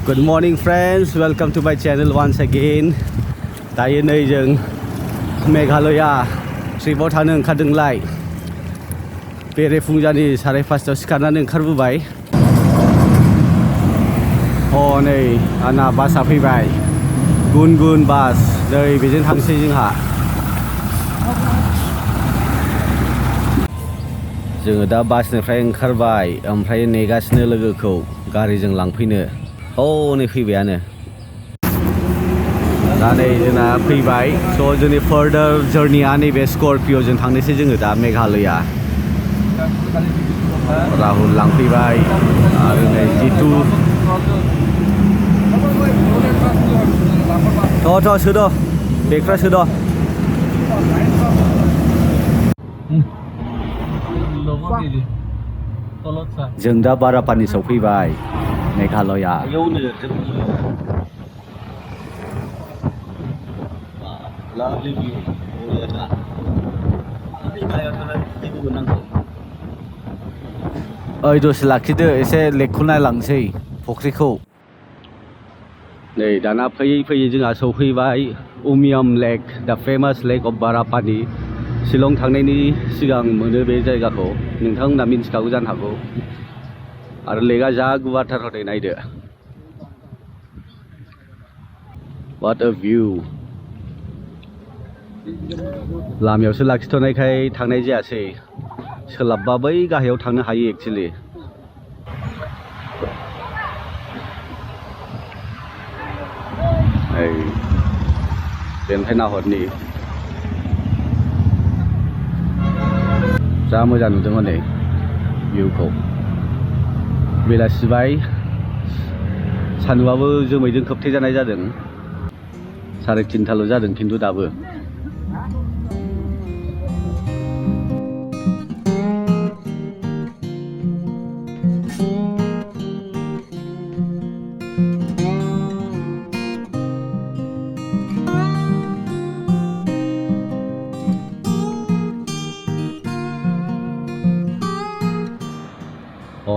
Good morning friends, welcome to my channel once again. Dayo नै जों Meghalaya ट्रिपआव थांनो ओंखारदोंलाय बेरेफुंजानि 5:30 सिखारनानै ओंखारबोबाय। नै आंना बासआ फैबाय, गुन बास, नै बेजों थांसै जोंहा। जोङो दा बासनिफ्राय ओंखारबाय, ओमफ्राय नेगासिनो लोगोखौ गारिजों लांफैनो। नै फैबायानो। दा नै जोंना फैबाय। स' जोंनि फार्दार जार्निया नैबे स्करपिय'जों थांनोसै जोङो दा मेघालया। राहुल लांफैबाय आरो नै जितु थ' सोद' बेगफ्रा सोद'। जों दा बारापानि सौफैबाय मेघालया। दसे लाखिदो, एसे लेकखौ नायलांसै फुख्रिखौ। नै दाना फैयै जोंहा सौफैबाय उमियाम लेक, दा फेमास लेक अफ बारापानि। शिलं थांनायनि सिगां मोनो बे जायगाखौ, नोंथांमोना मिन्थिखागौ जानो हागौ। आरो लेकआ जा गुवारथार, हथै नायदो। What a view! लामायावसो लाखिथ'नायखाय थांनाय जायासै। सोलाबबा बै गाहायाव थांनो हायो एक्चुअलि। बेनिफ्राय नाहरनि जा मोजां नुदों हनै भिउखौ। बेलासिबाय, सान्दुंआबो जोमैजों खोबथेजानाय जादों। 3:30 जादों खिन्थु दाबो।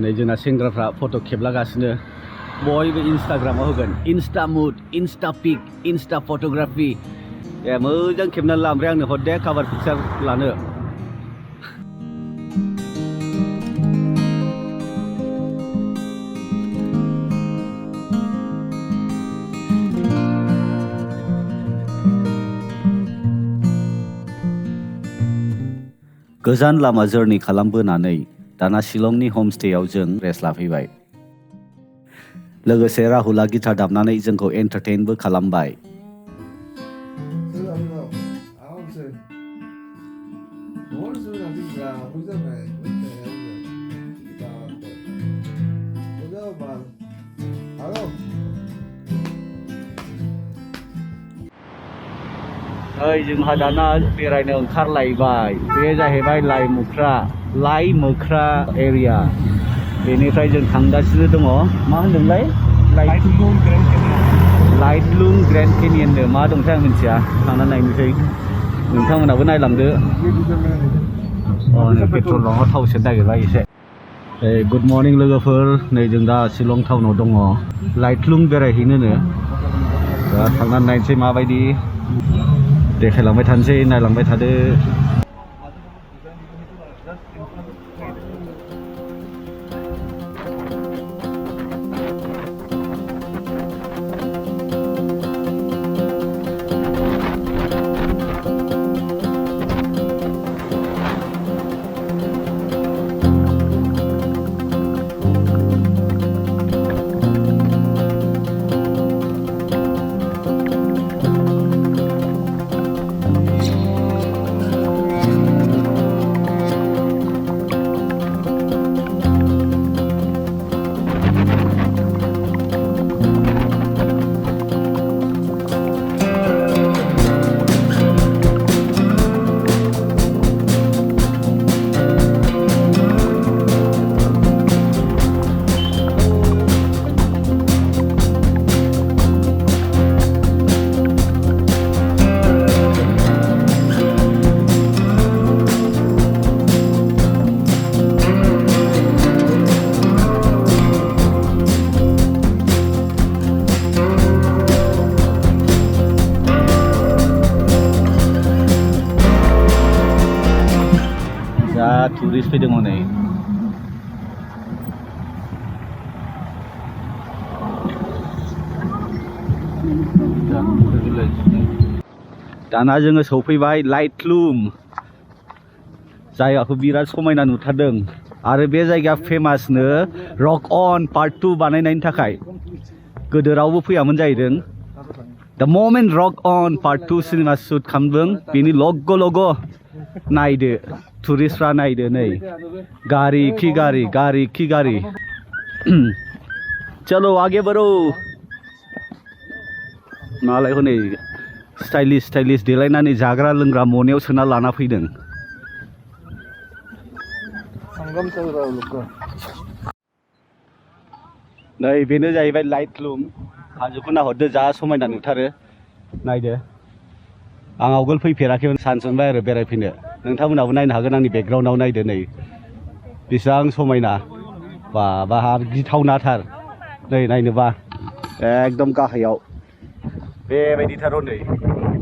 नै जोंना सेंग्राफ्रा फट' खेबलागासिनो। बयबो इन्सटाग्रामाव होगोन, इन्स्टा मुड, इन्स्टा पिक, इन्स्टा फट'ग्राफि। मोजां खेबनानै ला, ओमफ्राय आंनो हर दे काभार पिकचार लानो। गोजान लामा जार्नि खालामबोनानै दाना शिलंनि हमस्टेयाव जों रेस्ट लाफैबाय। लोगोसे राहुला गिटार दामनानै जोंखौ एन्टारटेनबो खालामबाय। जोंहा दाना बेरायनो ओंखारलायबाय। बे जाहैबाय लाइ मोख्रा एरिया। बेनिफ्राय जों थांगासिनो दङ, मा होनदोंलाय? लाइटलुम ग्रेन्ड केनियननो मा दंथाय आं मिथिया, थांनानै नायनोसै। नोंथांमोनाबो नायलांदो। पेट्रल बांकआव थाव सोनो नागिरबाय एसे। गुड मर्निं लोगोफोर, नै जों दा शिलं टाउनाव दङ। लाइटलुम बेरायहैनोनो दा थांनानै नायनोसै माबायदि। देखायलांबाय थानोसै, नायलांबाय थादो। टुरिस्ट फैदों हनै दाना जोङो सौफैबाय लाइटलुम जायगाखौ बिराद समायना नुथारदों आरो बे जायगाया फेमासनो रक अन पार्ट 2 बानायनायनि थाखाय गोदो रावबो फैयामोन जाहैदों द मोमेन्ट रक अन पार्ट 2 सिनेमा शुट खालामदों बेनि लग' नायदो टुरिस्टफ्रा नायदो नै गारि खि गारि चलो आगे बढ़ो मालाय हनै स्टाइलिश देलायनानै जाग्रा लोंग्रा मनायाव सोना लाना फैदों नै बेनो जाहैबाय लाइटलुम हाजोखौ नाहरदो जा समायना नुथारो नायदो आं आवगोल फैफेराखैमोन चान्स मोनबाय आरो बेरायफैनो नोंथांमोनाबो नायनो हागोन आंनि बेकग्राउन्डआव नायदो नै बेसेबां समायना बा गिथावनाथार नै नायनोबा एकदम गाहायाव बेबायदिथार हनै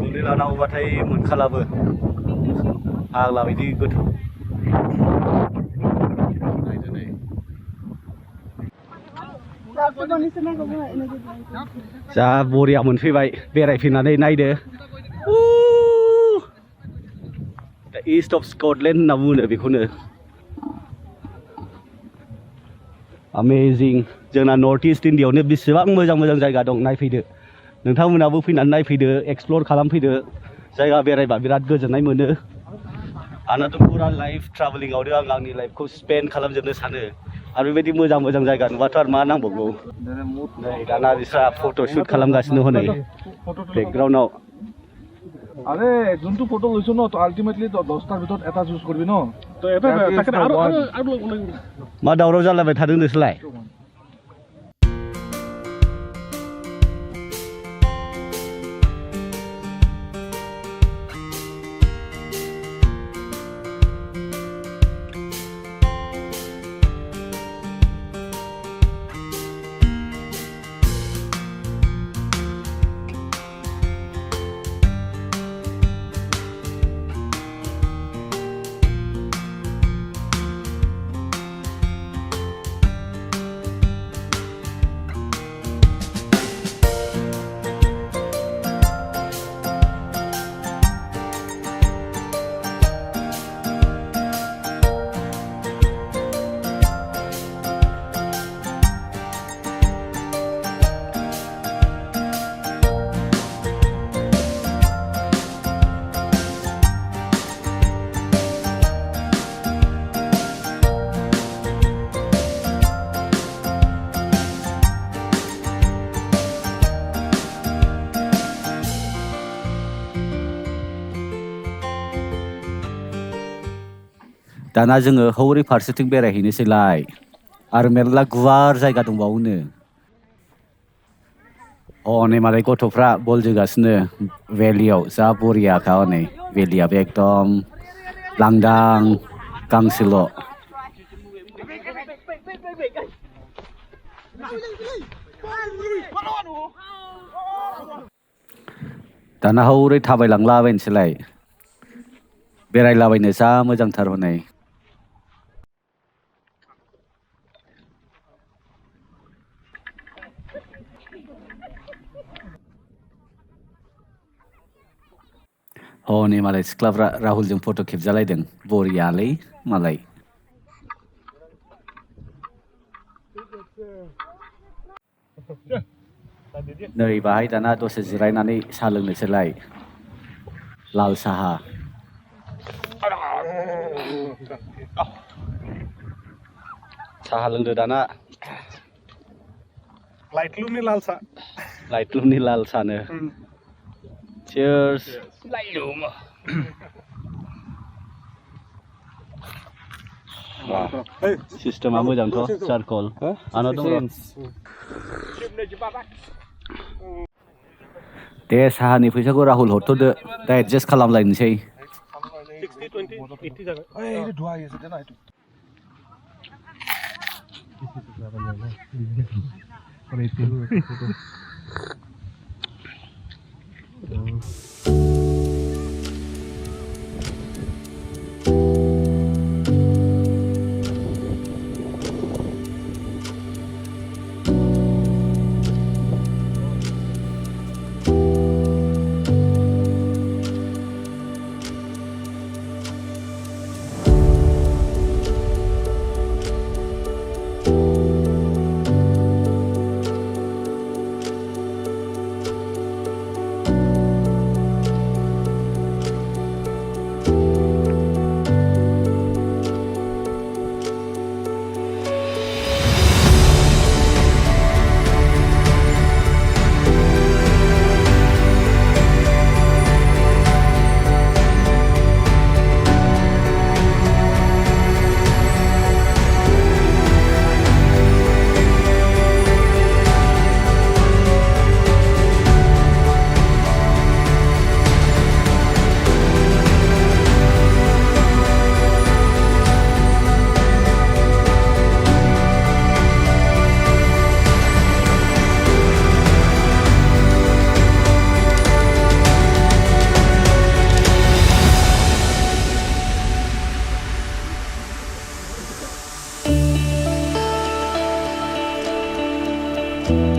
गोलै लानांगौबाथाय मोनखालाबो फाग्ला बायदि गोथौ नायदो नै जा बरिया मोनफैबाय बेरायफैनानै नायदो दा इस्ट अफ स्कटलेण्ड होनना बुङो बेखौनो अमेजिं जोंना नर्थ इस्ट इण्डियाआवनो बेसेबां मोजां जायगा दं नायफैदो नोंथांमोनाबो फैनानै नायफैदो एक्सप्लर खालामफैदो जायगा बेरायबा बिराद गोजोननाय मोनो आंनाथ' फुरा लाइफ ट्राभेलिंआवनो आं आंनि लाइफखौ स्पेन्ड खालामजोबनो सानो आरो बेबायदि मोजां जायगा नुबाथ' आरो मा नांबावगौ नै दाना बिस्रा फट' शुट खालामगासिनो हनै बेकग्राउन्डआव আরে যোনটো ফটো লৈছো ন তো আলটিমেটলি তো 10টাৰ ভিতৰত এটা চুজ কৰিবি ন তো এটা আৰু मा दावराव जालायबाय थादों नोंसोरलाय दाना जोङो हौरै फारसेथिं बेरायहैनोसैलाय आरो मेरला गुवार जायगा दंबावोनो हनै मालाय गथ'फ्रा बल जोगासिनो भेलियाव जा बरियाखा हनै भेलियाबो एकदम लांदां गांसोल' दाना हौरै थाबायलांलाबायनोसैलाय बेरायलाबायनो जा मोजांथार हनै हनै मालाय सिख्लाफ्रा राहुलजों फट' खेबजालायदों बरियालै मालाय नै बाहाय दाना दसे जिरायनानै साहा लोंनोसैलाय लाल साहा साहा लोंदो दाना लाइटलुमनि लाल सानो Cheers. Sistema मोजांथ' चारकल आंनाव दङ दे साहानि फैसाखौ राहुल हरथ'दो दा एडजास्ट खालामलायनोसै 60-20-80 जागोन এই ধোয়া আছে না একটু Bye.